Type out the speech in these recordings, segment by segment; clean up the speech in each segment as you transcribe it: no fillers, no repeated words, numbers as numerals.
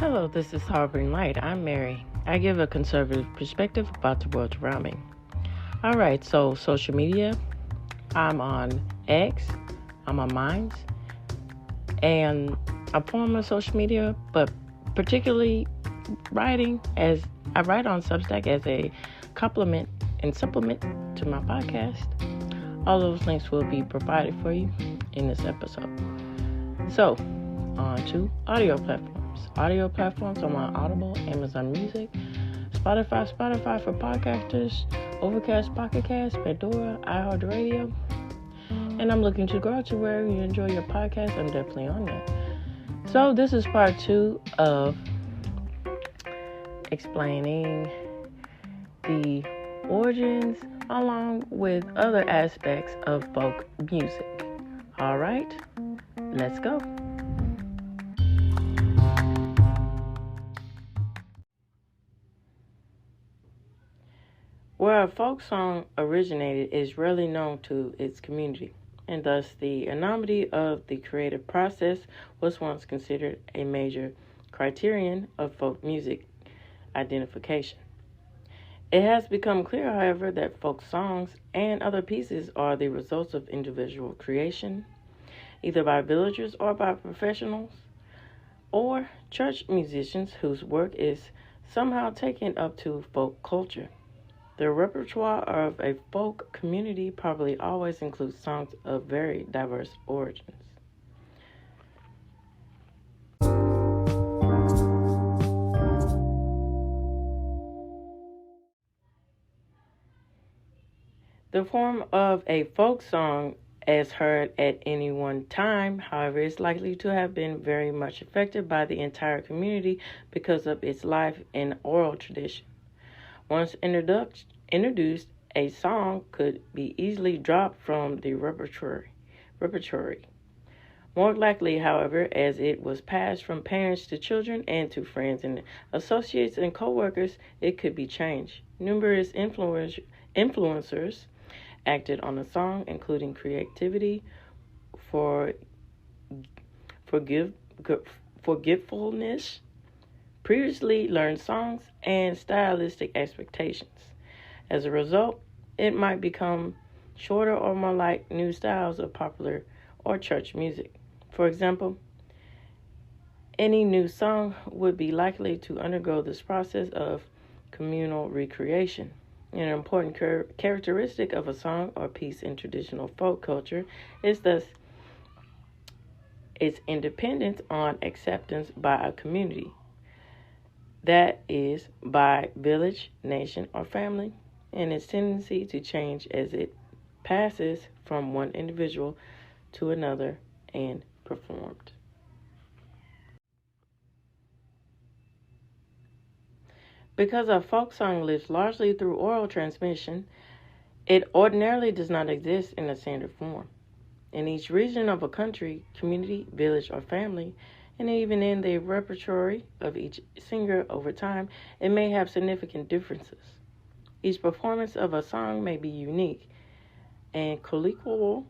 Hello, this is Harboring Light. I'm Mary. I give a conservative perspective about the world around me. Alright, so social media. I'm on X, I'm on Minds, and a form of social media, but particularly writing, as I write on Substack as a complement and supplement to my podcast. All those links will be provided for you in this episode. So, on to audio platforms. Audio platforms, I'm on Audible, Amazon Music, Spotify for podcasters, Overcast, Pocket Cast, Pandora, iHeartRadio. And I'm looking to grow to where you enjoy your podcast. I'm definitely on that. So this is part 2 of explaining the origins along with other aspects of folk music. All right, let's go. Where a folk song originated is rarely known to its community, and thus the anonymity of the creative process was once considered a major criterion of folk music identification. It has become clear, however, that folk songs and other pieces are the results of individual creation, either by villagers or by professionals, or church musicians whose work is somehow taken up to folk culture. The repertoire of a folk community probably always includes songs of very diverse origins. The form of a folk song as heard at any one time, however, is likely to have been very much affected by the entire community because of its life and oral tradition. Once introduced, a song could be easily dropped from the repertoire. More likely, however, as it was passed from parents to children and to friends and associates and co-workers, it could be changed. Numerous influencers acted on the song, including creativity, forgetfulness, previously learned songs, and stylistic expectations. As a result, it might become shorter or more like new styles of popular or church music. For example, any new song would be likely to undergo this process of communal recreation. An important characteristic of a song or piece in traditional folk culture is thus its independence on acceptance by a community. That is, by village, nation, or family, and its tendency to change as it passes from one individual to another and performed. Because a folk song lives largely through oral transmission, it ordinarily does not exist in a standard form. In each region of a country, community, village, or family, and even in the repertoire of each singer over time, it may have significant differences. Each performance of a song may be unique, and colloquial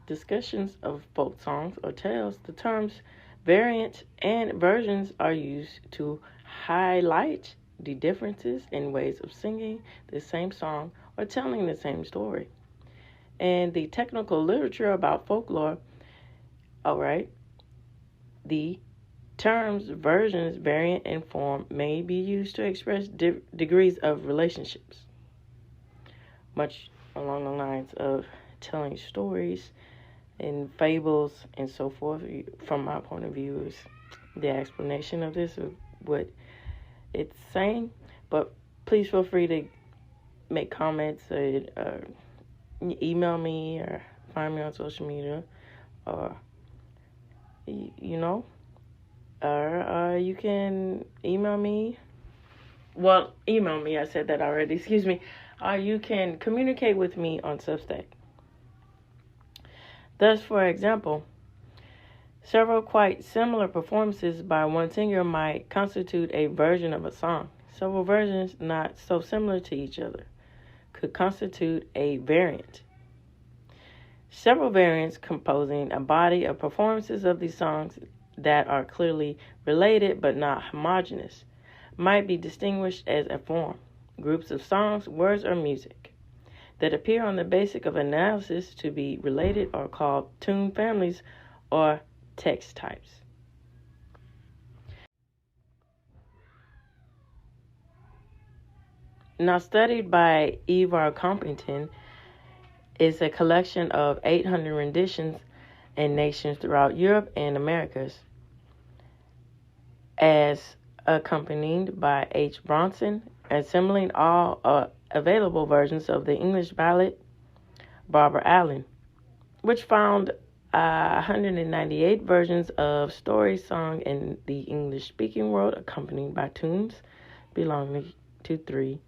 discussions of folk songs or tales, the terms variant and versions are used to highlight the differences in ways of singing the same song or telling the same story. And the technical literature about folklore, the terms, versions, variant, and form may be used to express degrees of relationships, much along the lines of telling stories and fables and so forth. From my point of view, is the explanation of this, of what it's saying. But please feel free to make comments, email me, or find me on social media, or or you can email me. Well, email me, I said that already, excuse me. Or you can communicate with me on Substack. Thus, for example, several quite similar performances by one singer might constitute a version of a song. Several versions not so similar to each other could constitute a variant. Several variants composing a body of performances of these songs that are clearly related but not homogeneous might be distinguished as a form. Groups of songs, words, or music that appear on the basis of analysis to be related are called tune families or text types. Now, studied by Ivar Compington, is a collection of 800 renditions in nations throughout Europe and Americas, as accompanied by H. Bronson, assembling all available versions of the English ballad Barbara Allen, which found 198 versions of stories sung in the English-speaking world, accompanied by tunes belonging to 3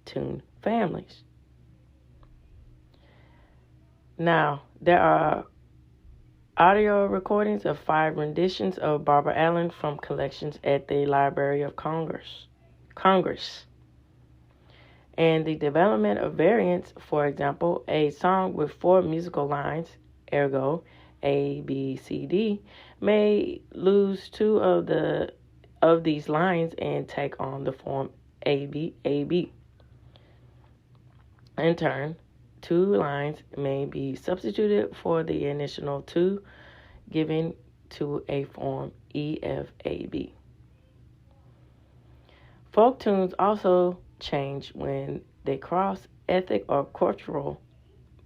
tune families. Now, there are audio recordings of 5 renditions of Barbara Allen from collections at the Library of Congress. And the development of variants, for example, a song with 4 musical lines, ergo A, B, C, D, may lose 2 of these lines and take on the form A, B, A, B. In turn, 2 lines may be substituted for the initial 2, giving to a form EFAB. Folk tunes also change when they cross ethnic or cultural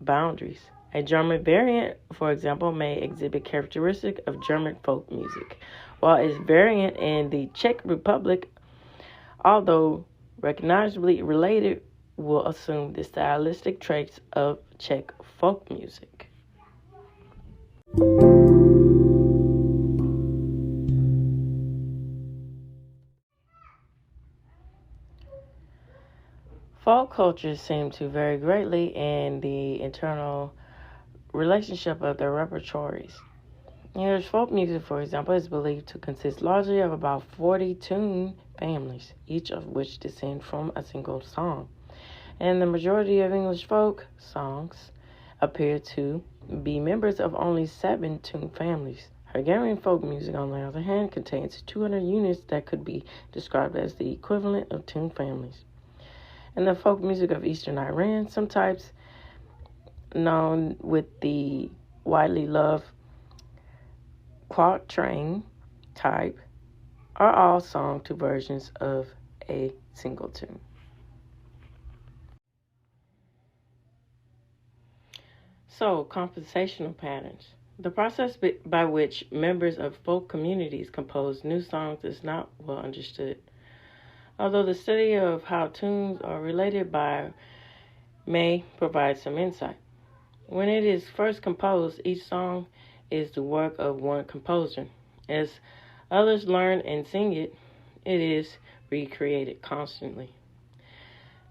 boundaries. A German variant, for example, may exhibit characteristics of German folk music, while its variant in the Czech Republic, although recognizably related, will assume the stylistic traits of Czech folk music. Folk cultures seem to vary greatly in the internal relationship of their repertoires. English folk music, for example, is believed to consist largely of about 40 tune families, each of which descend from a single song. And the majority of English folk songs appear to be members of only 7 tune families. Hungarian folk music, on the other hand, contains 200 units that could be described as the equivalent of tune families. In the folk music of Eastern Iran, some types known with the widely loved quatrain type are all sung to versions of a single tune. So, compositional patterns. The process by which members of folk communities compose new songs is not well understood, although the study of how tunes are related may provide some insight. When it is first composed, each song is the work of one composer. As others learn and sing it, it is recreated constantly.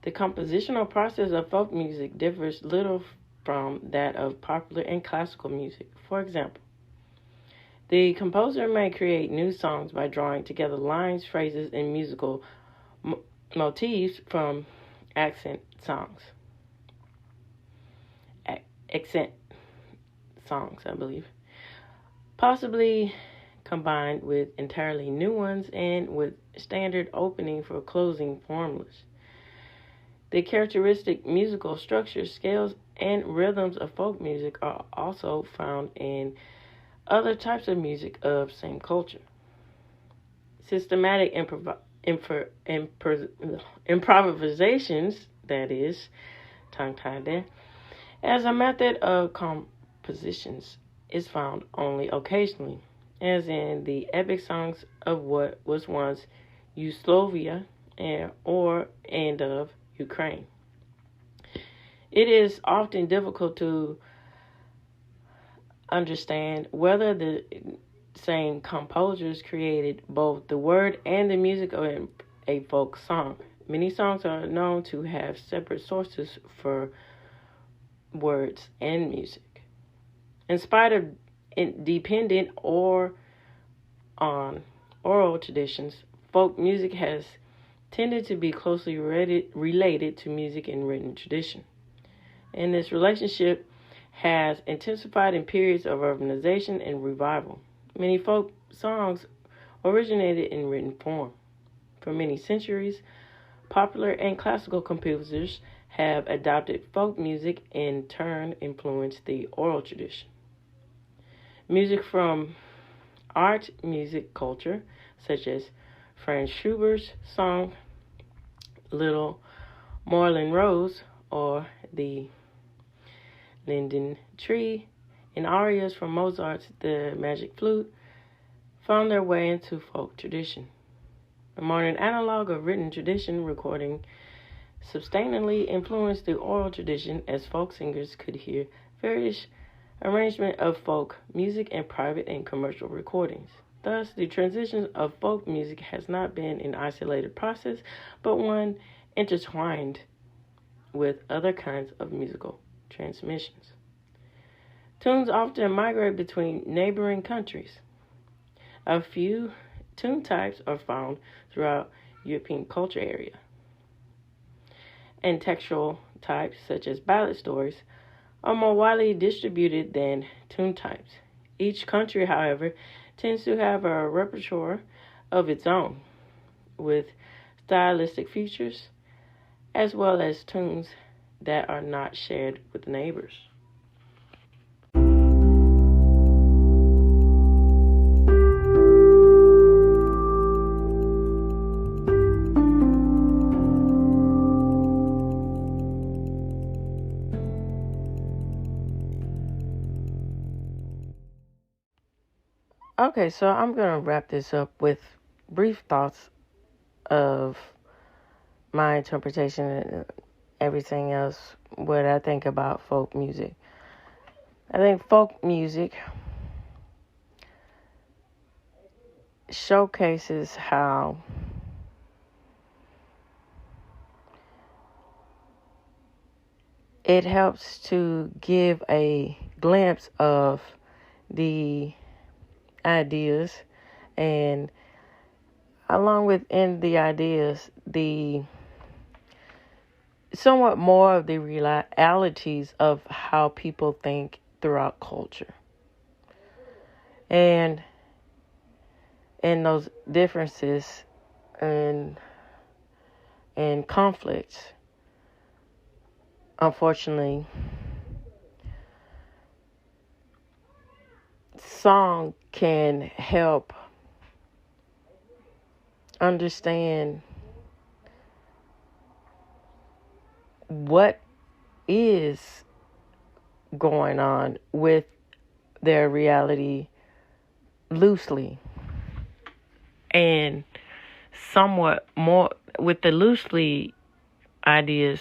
The compositional process of folk music differs little from that of popular and classical music. For example, the composer may create new songs by drawing together lines, phrases, and musical motifs from accent songs, I believe, possibly combined with entirely new ones and with standard opening for closing formulas. The characteristic musical structure, scales, and rhythms of folk music are also found in other types of music of same culture. Systematic improvisations, that is, tongue-tied there, as a method of compositions is found only occasionally, as in the epic songs of what was once Yugoslavia and of Ukraine. It is often difficult to understand whether the same composers created both the word and the music of a folk song. Many songs are known to have separate sources for words and music. In spite of dependent or on oral traditions, folk music has tended to be closely related to music in written tradition. And this relationship has intensified in periods of urbanization and revival. Many folk songs originated in written form. For many centuries, popular and classical composers have adopted folk music and in turn influenced the oral tradition. Music from art music culture, such as Franz Schubert's song Little Moreland Rose or the Linden Tree, and arias from Mozart's The Magic Flute, found their way into folk tradition. A modern analog of written tradition recording substantially influenced the oral tradition as folk singers could hear various arrangement of folk music in private and commercial recordings. Thus, the transition of folk music has not been an isolated process, but one intertwined with other kinds of musical transmissions. Tunes often migrate between neighboring countries. A few tune types are found throughout European culture area. And textual types, such as ballad stories, are more widely distributed than tune types. Each country, however, tends to have a repertoire of its own, with stylistic features, as well as tunes that are not shared with neighbors. Okay, so I'm going to wrap this up with brief thoughts of my interpretation and everything else, what I think about folk music. I think folk music showcases how it helps to give a glimpse of the ideas, and along with in the ideas, the somewhat more of the realities of how people think throughout culture, and those differences and conflicts, unfortunately, song can help understand what is going on with their reality loosely, and somewhat more with the loosely ideas.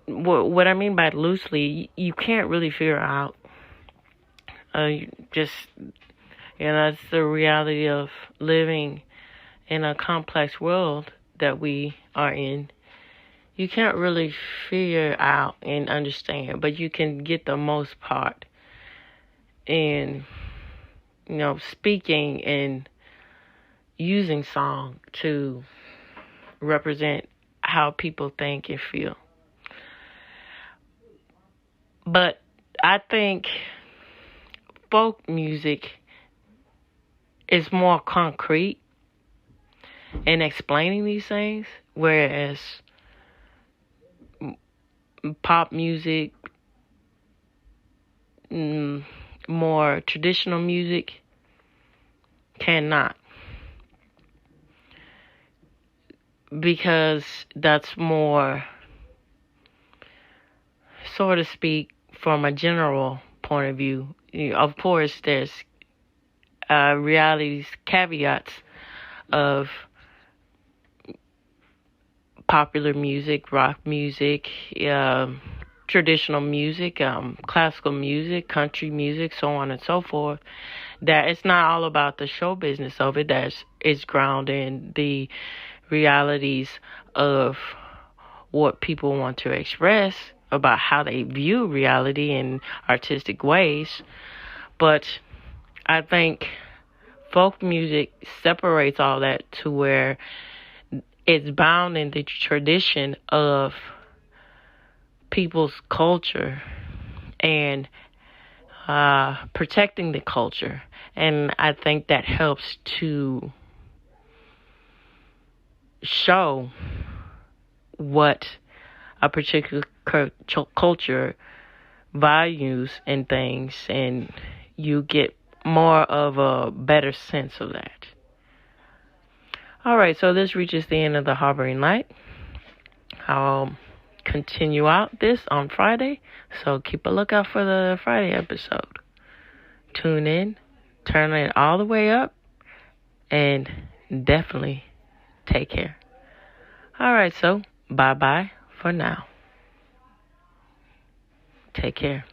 What I mean by loosely, you can't really figure out. That's the reality of living in a complex world that we are in. You can't really figure out and understand, but you can get the most part in, speaking and using song to represent how people think and feel. But I think folk music is more concrete in explaining these things, whereas pop music, more traditional music, cannot. Because that's more, so to speak, from a general point of view. Of course, there's realities, caveats of popular music, rock music, traditional music, classical music, country music, so on and so forth. That it's not all about the show business of it. It's grounded in the realities of what people want to express about how they view reality in artistic ways. But I think folk music separates all that to where it's bound in the tradition of people's culture and protecting the culture. And I think that helps to show what a particular culture values and things, and you get more of a better sense of that. All right, so this reaches the end of the Harboring Light. I'll continue out this on Friday, so keep a lookout for the Friday episode. Tune in, turn it all the way up, and definitely take care. All right, so bye-bye for now. Take care.